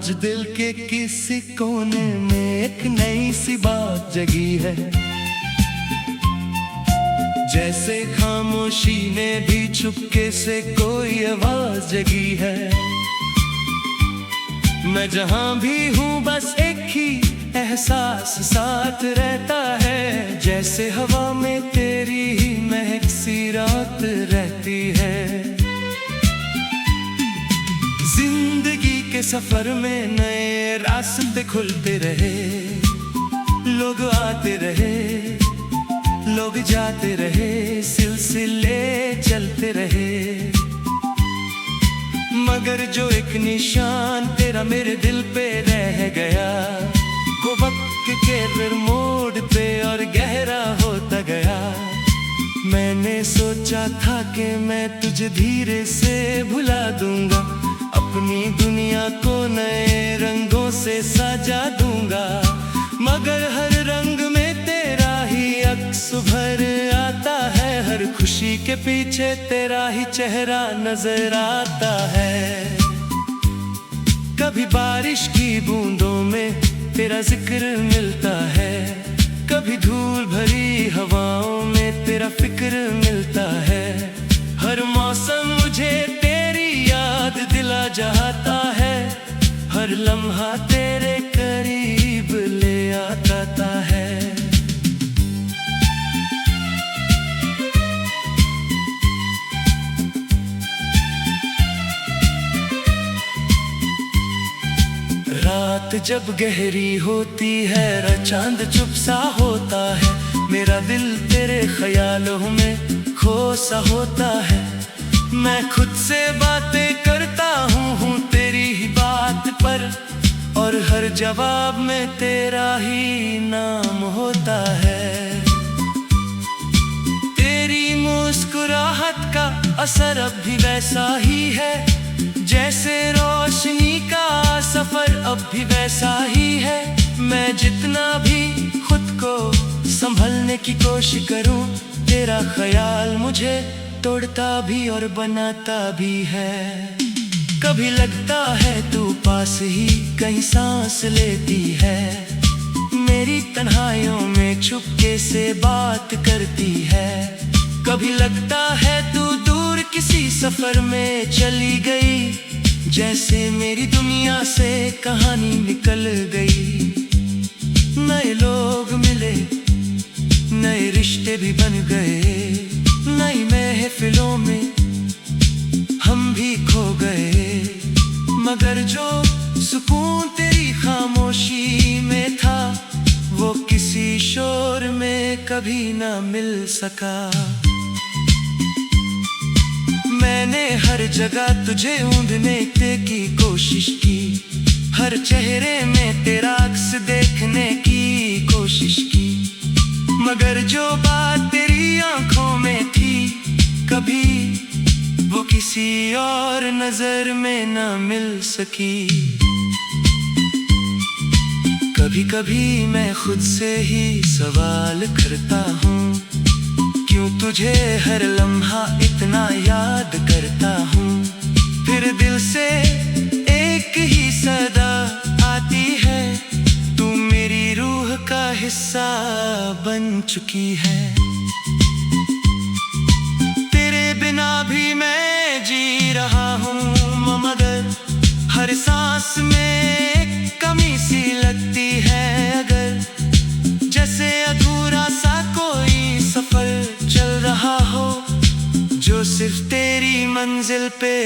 आज दिल के किसी कोने में एक नई सी बात जगी है। जैसे खामोशी में भी चुपके से कोई आवाज जगी है। मैं जहां भी हूँ बस एक ही एहसास साथ रहता है। जैसे हवा में तेरी ही महक सी रात रहती है। जिंदगी के सफर में नए रास्ते खुलते रहे। लोग आते रहे, लोग जाते रहे, सिलसिले चलते रहे। मगर जो एक निशान तेरा मेरे दिल पे रह गया, वो वक्त के मोड़ पे और गहरा होता गया। मैंने सोचा था कि मैं तुझे धीरे से भुला दूंगा, अपनी दुनिया को नए रंगों से सजा दूंगा। मगर हर रंग में तेरा ही अक्स उभर आता है। हर खुशी के पीछे तेरा ही चेहरा नजर आता है। कभी बारिश की बूंदों में तेरा जिक्र मिलता है, कभी धूल भरी हवाओं में तेरा फिक्र मिलता है। हर मौसम मुझे तेरी याद दिला जाता है। हर लम्हा तेरे करीब ले आता है। रात जब गहरी होती है, चांद चुप सा होता है। मेरा दिल तेरे ख्यालों में खो सा होता है। मैं खुद से बातें करता हूँ तेरी ही बात पर, और हर जवाब में तेरा ही नाम होता है। तेरी मुस्कुराहट का असर अब भी वैसा ही है। जैसे रोशनी का सफर अब भी वैसा ही है। मैं जितना भी खुद को संभलने की कोशिश करूं, तेरा ख्याल मुझे तोड़ता भी और बनाता भी है। कभी लगता है तू पास ही कहीं सांस लेती है। मेरी तन्हाइयों में चुपके से बात करती है। कभी लगता है तू दूर किसी सफर में चली गई, जैसे मेरी दुनिया से कहानी निकल गई। नए लोग मिले, नए रिश्ते भी बन गए। नई महफिलों में हम भी खो गए। मगर जो सुकून तेरी खामोशी में था, वो किसी शोर में कभी ना मिल सका। मैंने हर जगह तुझे ढूंढने की कोशिश की, हर चेहरे में तेरा अक्स देखने की कोशिश की। मगर जो बात तेरी आंखों में थी, कभी वो किसी और नजर में ना मिल सकी। कभी कभी मैं खुद से ही सवाल करता हूँ, क्यों तुझे हर लम्हा इतना याद करता हूँ। फिर दिल से एक ही सदा आती है, तू मेरी रूह का हिस्सा बन चुकी है। तेरे बिना भी मैं जी रहा हूँ, मगर हर सांस में कमी सी लगती है। अगर जैसे अधूरा सा कोई सफर चल रहा हो, जो सिर्फ तेरी मंजिल पे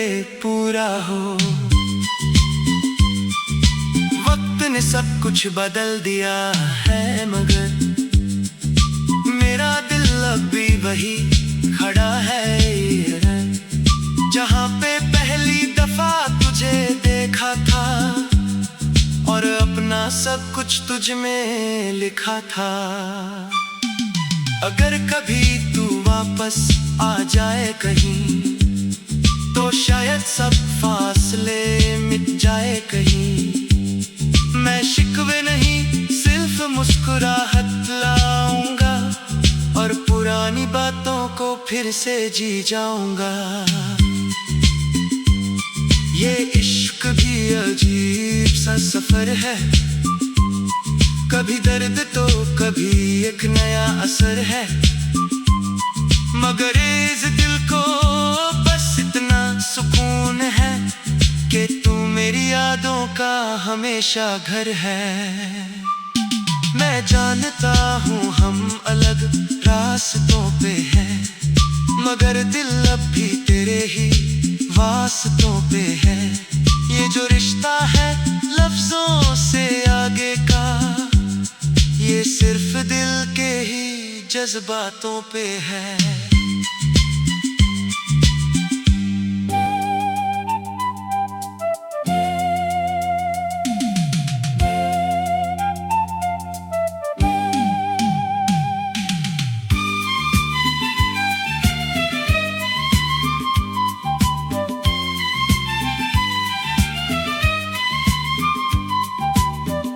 पूरा हो। वक्त ने सब कुछ बदल दिया है, मगर मेरा दिल अब भी वही खड़ा है। जहाँ पे पहली दफा तुझे देखा था, और अपना सब कुछ तुझ में लिखा था। अगर कभी तू वापस आ जाए कहीं, तो शायद सब फासले मिट जाए कहीं। मैं शिकवे नहीं, सिर्फ मुस्कुराहट लाऊंगा, और पुरानी बातों को फिर से जी जाऊंगा। ये इश्क भी अजीब सा सफर है, कभी दर्द तो कभी एक नया असर है। मगर इस दिल को बस इतना सुकून है कि तू मेरी यादों का हमेशा घर है। मैं जानता हूँ हम अलग रास्तों पे हैं, मगर दिल अब भी तेरे ही वास्तों पे है। ये जो रिश्ता है लफ्जों से आगे का, ये सिर्फ दिल के ही जज्बातों पे है।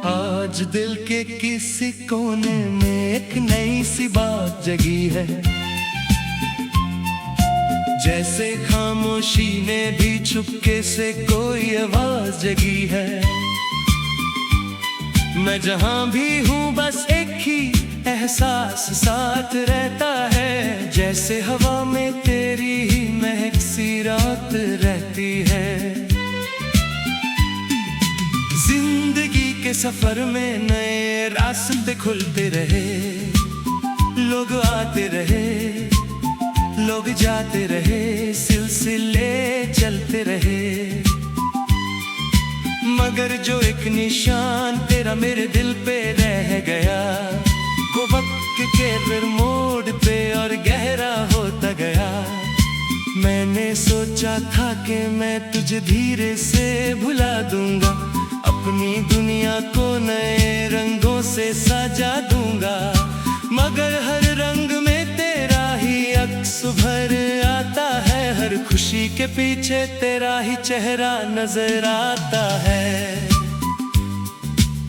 आज दिल के किसी कोने में एक नई सी बात जगी है, जैसे खामोशी में भी चुपके से कोई आवाज जगी है। मैं जहां भी हूँ बस एक ही एहसास साथ रहता है, जैसे हवा में तेरी ही महक सी रात रहती है। जिंदगी के सफर में नए रास्ते खुलते रहे, लोग आते रहे, लोग जाते रहे, सिलसिले चलते रहे। मगर जो एक निशान तेरा मेरे दिल पे रह गया, वो वक्त के फिर मोड़ पे और गहरा होता गया। मैंने सोचा था कि मैं तुझे धीरे से भुला दूंगा, अपनी दुनिया को नए रंगों से सजा दूंगा। मगर हर रंग में तेरा ही अक्स उभर आता है, हर खुशी के पीछे तेरा ही चेहरा नजर आता है।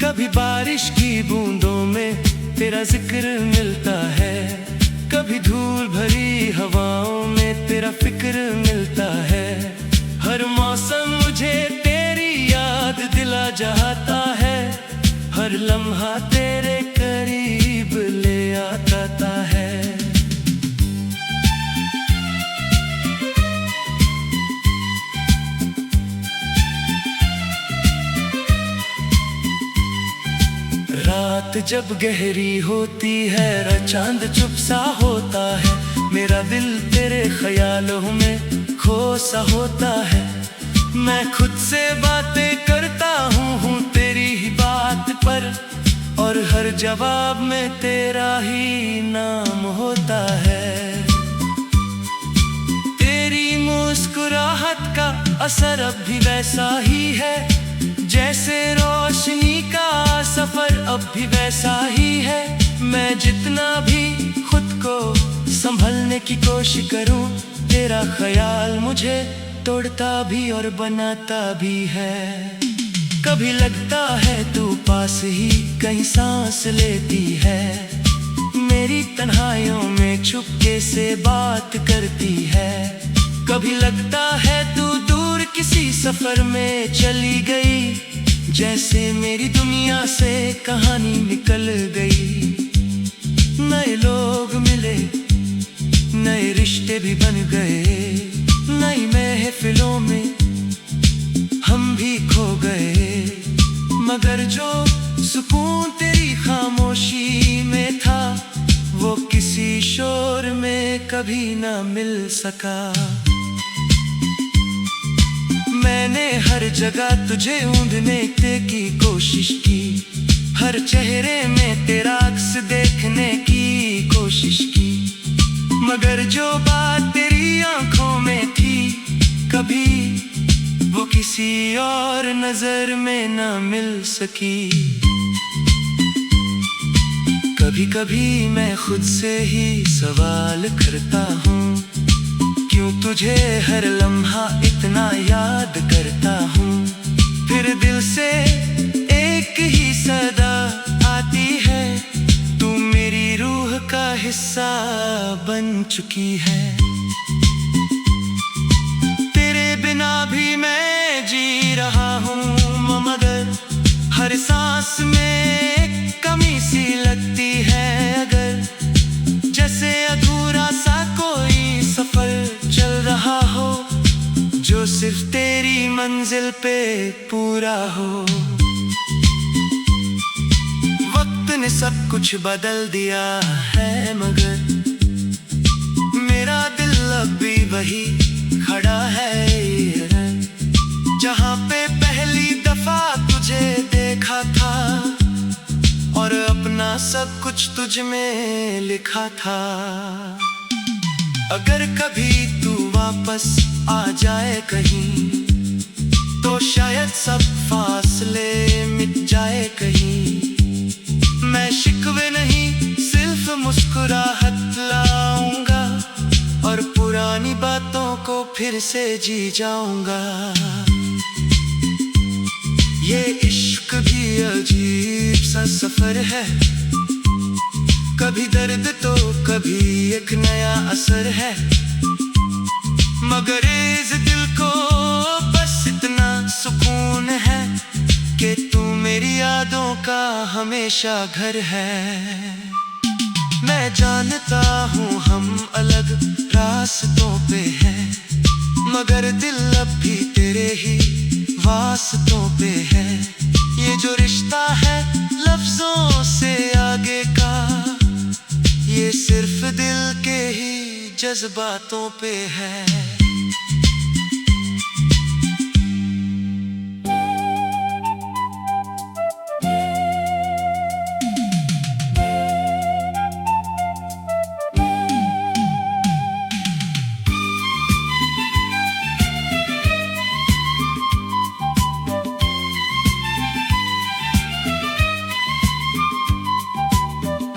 कभी बारिश की बूंदों में तेरा जिक्र मिलता है, कभी धूल भरी हवाओं में तेरा फिक्र मिलता है। हर मौसम मुझे तेरी याद दिला जाता है, हर लम्हा तेरे करीब ले आता है। रात जब गहरी होती है, चांद चुप सा होता है, मेरा दिल तेरे ख्यालों में खो सा होता है। मैं खुद से बातें करता हूँ तेरी ही बात पर, और हर जवाब में तेरा ही नाम होता है। तेरी मुस्कुराहट का असर अब भी वैसा ही है, जैसे रोशनी का सफर अब भी वैसा ही है। मैं जितना भी खुद को संभलने की कोशिश करूं, तेरा ख्याल मुझे तोड़ता भी और बनाता भी है। कभी लगता है तू पास ही कहीं सांस लेती है, मेरी तन्हाइयों में चुपके से बात करती है। कभी लगता है तू दूर किसी सफर में चली गई, जैसे मेरी दुनिया से कहानी निकल गई। नए लोग मिले, नए रिश्ते भी बन गए, नई महफिलों में हम भी खो गए। मगर जो सुकून तेरी खामोशी में था, वो किसी शोर में कभी ना मिल सका। मैंने हर जगह तुझे ढूंढने की कोशिश की, हर चेहरे में तेरा अक्स देखने की कोशिश की। मगर जो बात तेरी आंखों में थी, कभी वो किसी और नजर में ना मिल सकी। कभी कभी मैं खुद से ही सवाल करता हूँ, क्यों तुझे हर लम्हा इतना याद करता हूँ। फिर दिल से एक ही सदा आती है, तू मेरी रूह का हिस्सा बन चुकी है। तेरे बिना जितना भी मैं जी रहा हूँ मगर हर सांस में कमी सी लगती है, अगर जैसे अधूरा सा कोई सफर चल रहा हो जो सिर्फ तेरी मंजिल पे पूरा हो। वक्त ने सब कुछ बदल दिया है मगर मेरा दिल अब भी वही खड़ा है, जहाँ पे पहली दफा तुझे देखा था और अपना सब कुछ तुझ में लिखा था। अगर कभी तू वापस आ जाए कहीं तो शायद सब फासले मिट जाए कहीं। मैं शिकवे नहीं सिर्फ मुस्कुराहट लाऊंगा और पुरानी बातों को फिर से जी जाऊंगा। ये इश्क भी अजीब सा सफर है, कभी दर्द तो कभी एक नया असर है, मगर इस दिल को बस इतना सुकून है कि तू मेरी यादों का हमेशा घर है। मैं जानता हूँ हम अलग रास्तों पे हैं, मगर दिल अब भी तेरे ही वास्तों पे है। ये जो रिश्ता है लफ्जों से आगे का, ये सिर्फ दिल के ही जज्बातों पे है।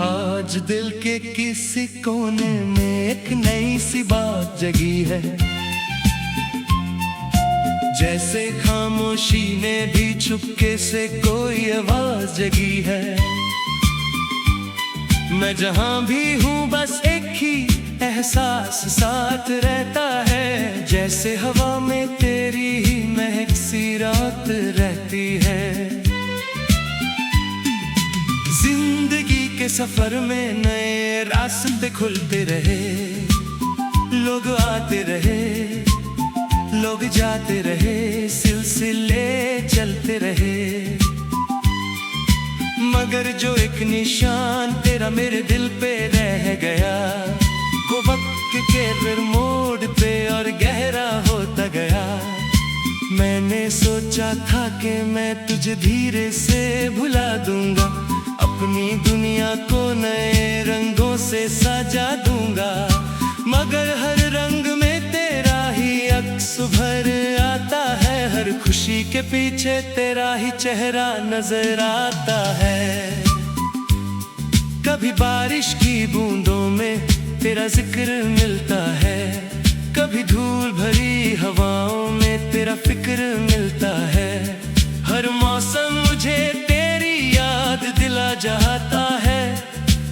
आज दिल के किसी कोने में एक नई सी बात जगी है, जैसे खामोशी ने भी चुपके से कोई आवाज जगी है। मैं जहां भी हूँ बस एक ही एहसास साथ रहता है, जैसे हवा में तेरी ही महक सी रात रहती है। जिंदगी के सफर में नए रास्ते खुलते रहे, लोग आते रहे लोग जाते रहे, सिलसिले चलते रहे, मगर जो एक निशान तेरा मेरे दिल पे रह गया, वो वक्त के फिर मोड़ पे और गहरा होता गया। मैंने सोचा था कि मैं तुझे धीरे से भुला दूंगा, अपनी दुनिया को नए रंगों से सजा दूंगा, मगर हर रंग में तेरा ही अक्स उभर आता है। हर खुशी के पीछे तेरा ही चेहरा नजर आता है। कभी बारिश की बूंदों में तेरा जिक्र मिलता है, कभी धूल भरी हवाओं में तेरा फिक्र मिलता है। हर मौसम मुझे तेरी याद दिला जाता है,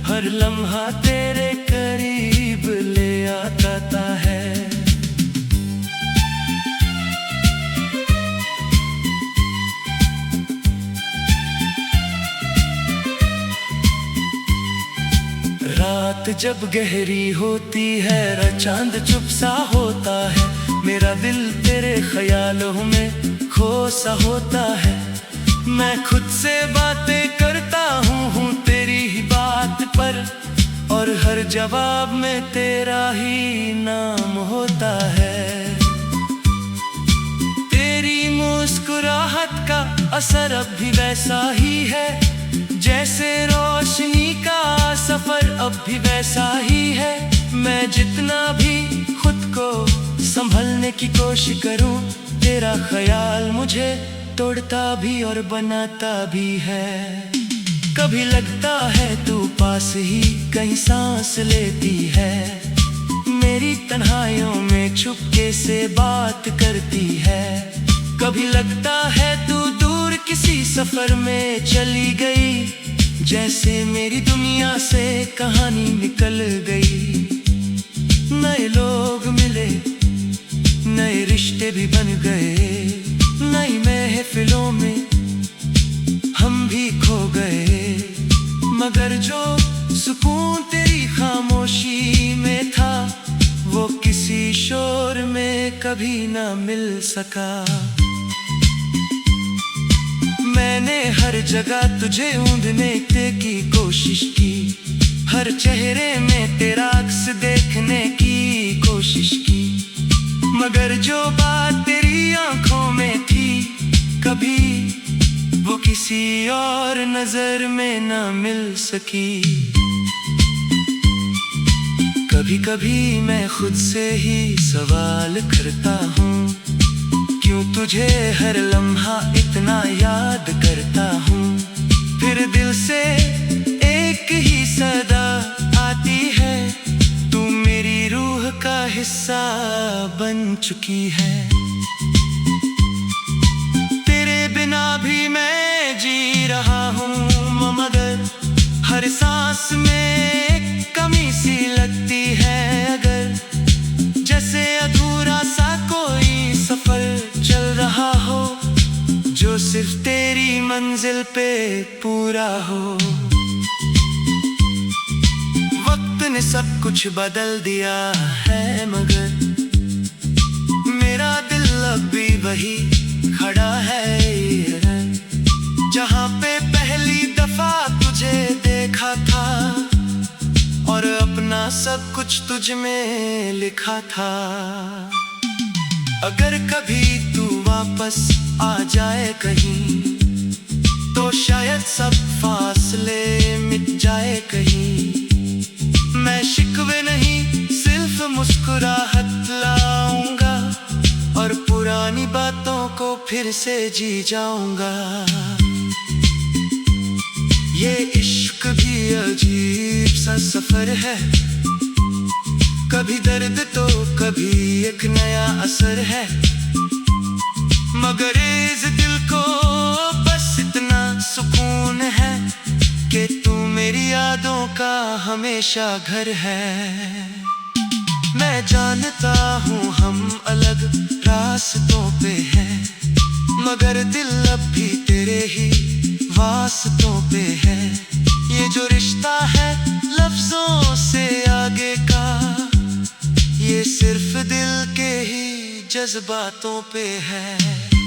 हर लम्हा तेरे करीब ले आता है। रात जब गहरी होती है, चांद चुप सा होता है, मेरा दिल तेरे ख्यालों में खो सा होता है। मैं खुद से बातें करता हूँ तेरी ही बात पर, और हर जवाब में तेरा ही नाम होता है। तेरी मुस्कुराहट का असर अब भी वैसा ही है, जैसे रोशनी का सफर अब भी वैसा ही है। मैं जितना भी खुद को संभलने की कोशिश करूं, तेरा ख्याल मुझे तोड़ता भी और बनाता भी है। कभी लगता है तू पास ही कहीं सांस लेती है, मेरी तन्हाइयों में चुपके से बात करती है। कभी लगता है तू दूर किसी सफर में चली गई, जैसे मेरी दुनिया से कहानी निकल गई। नए लोग मिले, नए रिश्ते भी बन गए, नई महफिलों में हम भी खो गए। मगर जो सुकून तेरी खामोशी में था, वो किसी शोर में कभी ना मिल सका। मैंने हर जगह तुझे ढूंढने की कोशिश की, हर चेहरे में तेरा अक्स देखने की कोशिश की। मगर जो बात तेरी आंखों में थी, कभी वो किसी और नजर में ना मिल सकी। कभी कभी मैं खुद से ही सवाल करता हूँ, क्यों तुझे हर लम्हा इतना याद करता हूँ। फिर दिल से एक ही सदा आती है, तू मेरी रूह का हिस्सा बन चुकी है। तेरे बिना भी मैं जी रहा हूँ, मगर हर सांस में कमी सी लगती है। अगर जैसे अधूरा सा कोई सफर चल रहा हो, जो सिर्फ तेरी मंजिल पे पूरा हो। वक्त ने सब कुछ बदल दिया है, मगर मेरा दिल अब भी वही खड़ा है। जहाँ पे पहली दफा तुझे देखा था, और अपना सब कुछ तुझ में लिखा था। अगर कभी तू वापस आ जाए कहीं, तो शायद सब फासले मिट जाए कहीं। मैं शिकवे नहीं, सिर्फ मुस्कुराहट लाऊंगा, और पुरानी बातों को फिर से जी जाऊंगा। ये इश्क भी अजीब सा सफर है, कभी दर्द तो कभी एक नया असर है। मगर इस दिल को बस इतना सुकून है कि तू मेरी यादों का हमेशा घर है। मैं जानता हूँ हम अलग रास्तों पे हैं, मगर दिल अब भी तेरे ही वास्तों पे है। ये जो रिश्ता है लफ्जों से आगे का, ये सिर्फ दिल के ही जज्बातों पे है।